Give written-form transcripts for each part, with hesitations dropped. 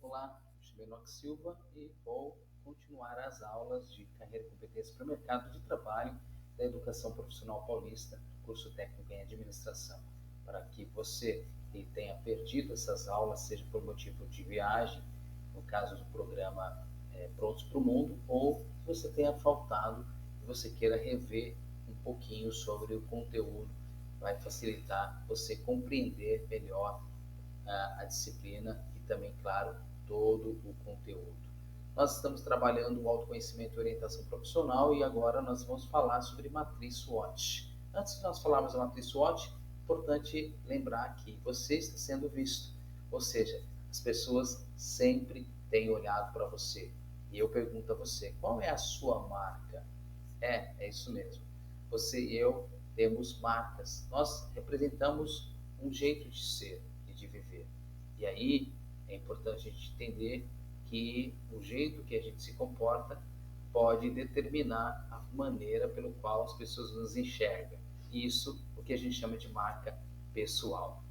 Olá, me chamo Enoque Silva e vou continuar as aulas de Carreira e Competência para o Mercado de Trabalho da Educação Profissional Paulista, curso técnico em administração. Para que você que tenha perdido essas aulas, seja por motivo de viagem, no caso do programa Prontos para o Mundo, ou você tenha faltado e você queira rever um pouquinho sobre o conteúdo, vai facilitar você compreender melhor a disciplina e também, claro, todo o conteúdo. Nós estamos trabalhando o autoconhecimento e orientação profissional e agora nós vamos falar sobre matriz SWOT. Antes de nós falarmos da matriz SWOT, é importante lembrar que você está sendo visto, ou seja, as pessoas sempre têm olhado para você. E eu pergunto a você, qual é a sua marca? É isso mesmo. Você e eu temos marcas. Nós representamos um jeito de ser e de viver. E aí é importante a gente entender que o jeito que a gente se comporta pode determinar a maneira pelo qual as pessoas nos enxergam. Isso o que a gente chama de marca pessoal.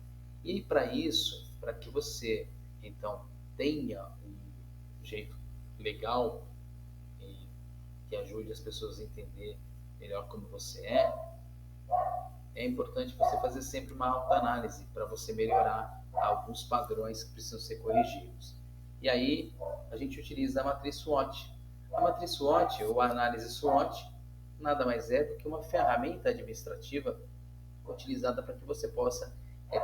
E para isso, para que você então tenha um jeito legal e que ajude as pessoas a entender melhor como você é importante você fazer sempre uma autoanálise para você melhorar alguns padrões que precisam ser corrigidos. E aí a gente utiliza a matriz SWOT. A matriz SWOT, ou a análise SWOT, nada mais é do que uma ferramenta administrativa utilizada para que você possa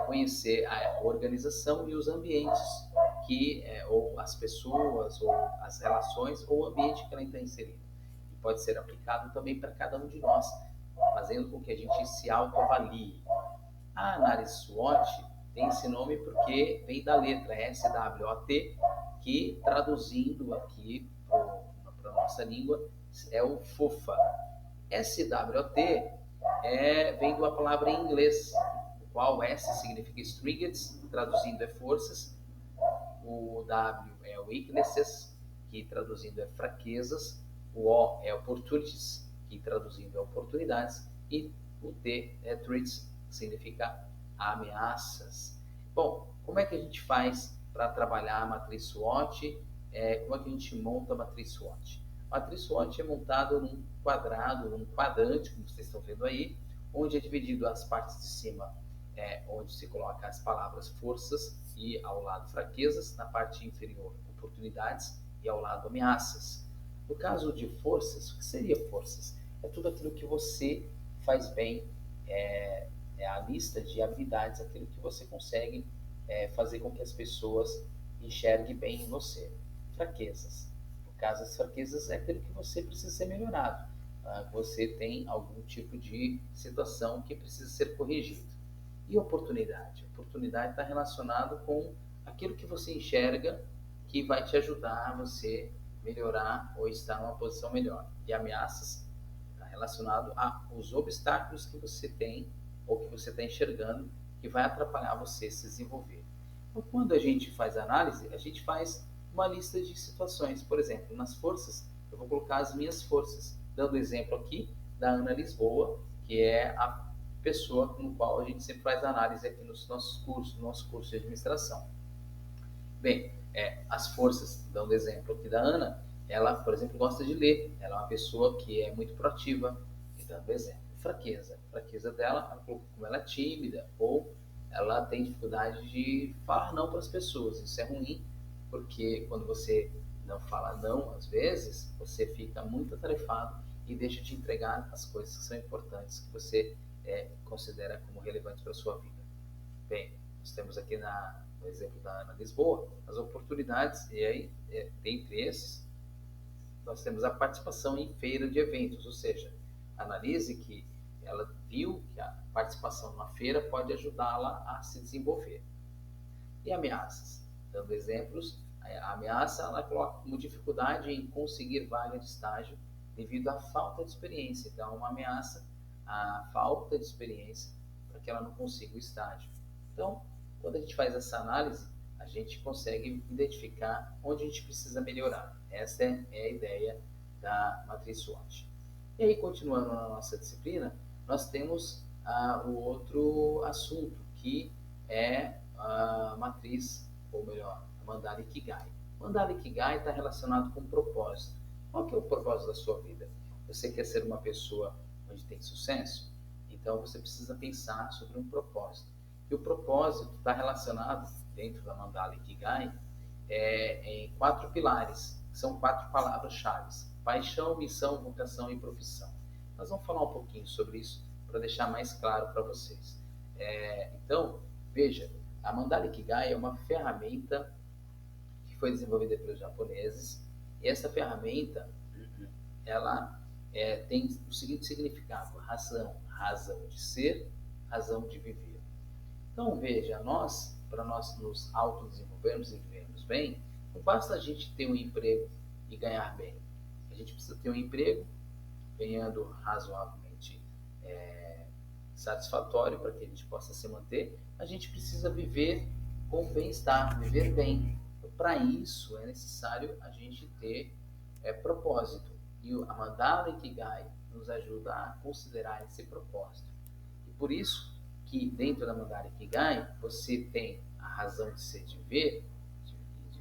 conhecer a organização e os ambientes que, ou as pessoas, ou as relações, ou o ambiente que ela está inserida. E pode ser aplicado também para cada um de nós, fazendo com que a gente se autoavalie. A análise SWOT tem esse nome porque vem da letra SWOT, que traduzindo aqui para a nossa língua é o FOFA. SWOT vem da palavra em inglês, o qual S significa strengths, traduzindo é forças, o W é weaknesses, que traduzindo é fraquezas, o O é opportunities, que traduzindo é oportunidades, e o T é threats, que significa ameaças. Bom, como é que a gente faz para trabalhar a matriz SWOT? Como é que a gente monta a matriz SWOT? A matriz SWOT é montada num quadrado, num quadrante, como vocês estão vendo aí, onde é dividido as partes de cima, onde se coloca as palavras forças e ao lado fraquezas, na parte inferior oportunidades e ao lado ameaças. No caso de forças, o que seria forças? É tudo aquilo que você faz bem, é a lista de habilidades, aquilo que você consegue fazer com que as pessoas enxerguem bem em você. Fraquezas. No caso, as fraquezas é aquilo que você precisa ser melhorado. Você tem algum tipo de situação que precisa ser corrigido. E oportunidade? Oportunidade está relacionado com aquilo que você enxerga que vai te ajudar a você melhorar ou estar numa posição melhor. E ameaças está relacionado aos obstáculos que você tem ou que você está enxergando que vai atrapalhar você se desenvolver. Então, quando a gente faz análise, a gente faz uma lista de situações. Por exemplo, nas forças, eu vou colocar as minhas forças. Dando exemplo aqui da Ana Lisboa, que é a pessoa com a qual a gente sempre faz análise aqui nos nossos cursos, no nosso curso de administração. Bem, as forças, dando exemplo aqui da Ana, ela, por exemplo, gosta de ler, ela é uma pessoa que é muito proativa, e dando exemplo. Fraqueza dela, como ela é tímida, ou ela tem dificuldade de falar não para as pessoas. Isso é ruim, porque quando você não fala não, às vezes, você fica muito atarefado e deixa de entregar as coisas que são importantes, que você considera como relevantes para a sua vida. Bem, nós temos aqui no exemplo da Ana Lisboa, as oportunidades, e aí, dentre esses, nós temos a participação em feira de eventos, ou seja, analise que ela viu que a participação numa feira pode ajudá-la a se desenvolver. E ameaças? Dando exemplos, a ameaça ela coloca como dificuldade em conseguir vaga de estágio devido à falta de experiência. Então, uma ameaça a falta de experiência para que ela não consiga o estágio. Então, quando a gente faz essa análise, a gente consegue identificar onde a gente precisa melhorar. Essa é a ideia da matriz SWOT. E aí, continuando na nossa disciplina, nós temos o outro assunto, que é a matriz, ou melhor, a Mandala Ikigai. Mandala Ikigai está relacionado com propósito. Qual que é o propósito da sua vida? Você quer ser uma pessoa onde tem sucesso? Então você precisa pensar sobre um propósito. E o propósito está relacionado, dentro da Mandala Ikigai, em 4 pilares, que são 4 palavras-chave: paixão, missão, vocação e profissão. Nós vamos falar um pouquinho sobre isso para deixar mais claro para vocês. Então, veja, a Mandala Ikigai é uma ferramenta que foi desenvolvida pelos japoneses, e essa ferramenta, ela tem o seguinte significado: razão de ser, razão de viver. Então, veja, para nós nos autodesenvolvermos e vivermos bem, não basta a gente ter um emprego e ganhar bem. A gente precisa ter um emprego ganhando razoavelmente satisfatório para que a gente possa se manter. A gente precisa viver com bem-estar, viver bem. Para isso é necessário a gente ter propósito. E a Mandala Ikigai nos ajuda a considerar esse propósito. E por isso que dentro da Mandala Ikigai você tem a razão de ser, de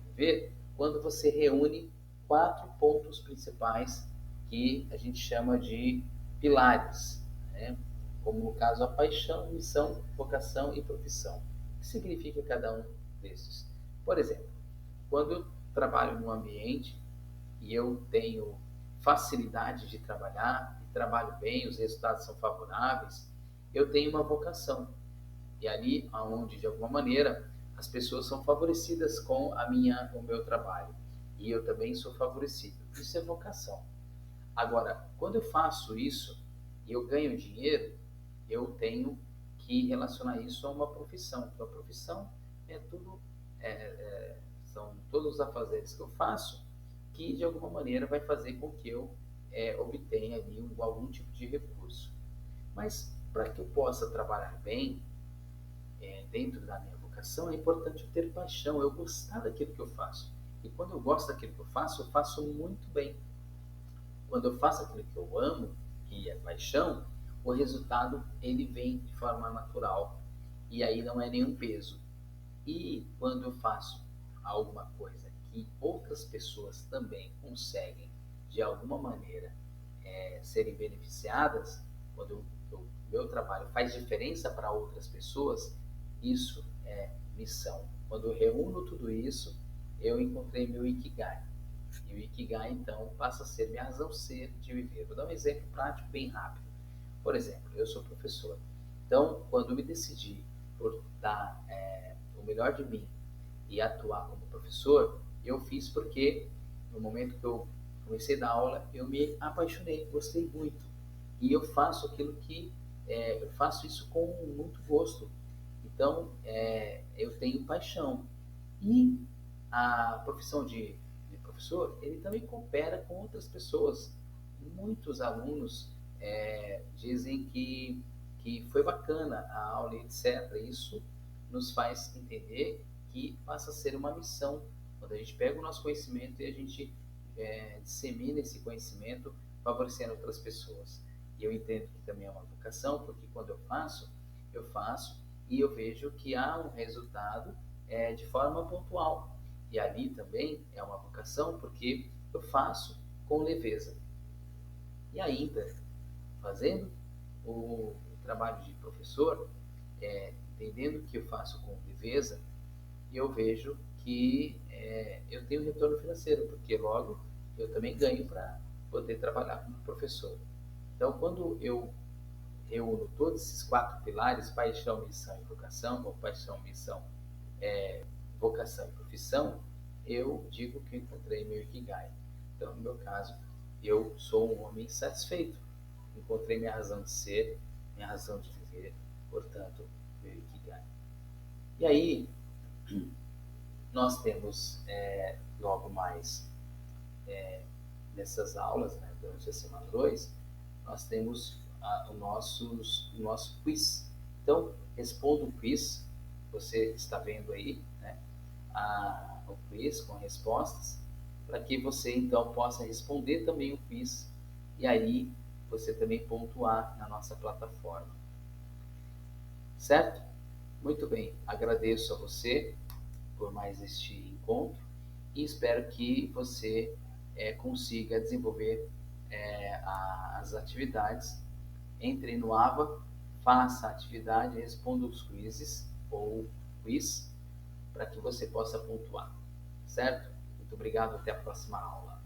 viver, quando você reúne 4 pontos principais que a gente chama de pilares, né? Como no caso a paixão, missão, vocação e profissão. O que significa cada um desses? Por exemplo, quando eu trabalho num ambiente e eu tenho facilidade de trabalhar, e trabalho bem, os resultados são favoráveis, eu tenho uma vocação. E ali onde, de alguma maneira, as pessoas são favorecidas com o meu trabalho. E eu também sou favorecido. Isso é vocação. Agora, quando eu faço isso e eu ganho dinheiro, eu tenho que relacionar isso a uma profissão. Então, a profissão são todos os afazeres que eu faço que, de alguma maneira, vai fazer com que eu obtenha ali algum tipo de recurso. Mas, para que eu possa trabalhar bem dentro da minha vocação, é importante eu ter paixão, eu gostar daquilo que eu faço. E quando eu gosto daquilo que eu faço muito bem. Quando eu faço aquilo que eu amo, que é paixão, o resultado ele vem de forma natural. E aí não é nenhum peso. E quando eu faço alguma coisa que outras pessoas também conseguem, de alguma maneira, serem beneficiadas, quando o meu trabalho faz diferença para outras pessoas, isso é missão. Quando eu reúno tudo isso, eu encontrei meu Ikigai. E o Ikigai, então, passa a ser minha razão ser de viver. Vou dar um exemplo prático bem rápido. Por exemplo, eu sou professor. Então, quando eu me decidi por dar o melhor de mim e atuar como professor, eu fiz porque no momento que eu comecei a dar aula, eu me apaixonei, gostei muito. E eu faço aquilo que eu faço isso com muito gosto. Então, eu tenho paixão. E a profissão de professor, ele também coopera com outras pessoas. Muitos alunos dizem que foi bacana a aula, etc. Isso nos faz entender que passa a ser uma missão. Quando a gente pega o nosso conhecimento e a gente dissemina esse conhecimento, favorecendo outras pessoas. E eu entendo que também é uma vocação, porque quando eu faço e eu vejo que há um resultado de forma pontual. E ali também é uma vocação, porque eu faço com leveza. E ainda, fazendo o trabalho de professor, entendendo que eu faço com leveza, eu vejo que eu tenho retorno financeiro, porque logo eu também ganho para poder trabalhar como professor. Então, quando eu reúno todos esses 4 pilares, paixão, missão e vocação, ou paixão, missão, vocação e profissão, eu digo que encontrei meu Ikigai. Então, no meu caso, eu sou um homem satisfeito. Encontrei minha razão de ser, minha razão de viver, portanto, meu Ikigai. E aí, nós temos logo mais nessas aulas, né, durante a semana 2, nós temos o nosso quiz. Então, responda o quiz, você está vendo aí, né, o quiz com respostas, para que você então possa responder também o quiz e aí você também pontuar na nossa plataforma. Certo? Muito bem, agradeço a você por mais este encontro e espero que você consiga desenvolver as atividades. Entre no AVA, faça a atividade, responda os quizzes ou quiz para que você possa pontuar, certo? Muito obrigado, até a próxima aula.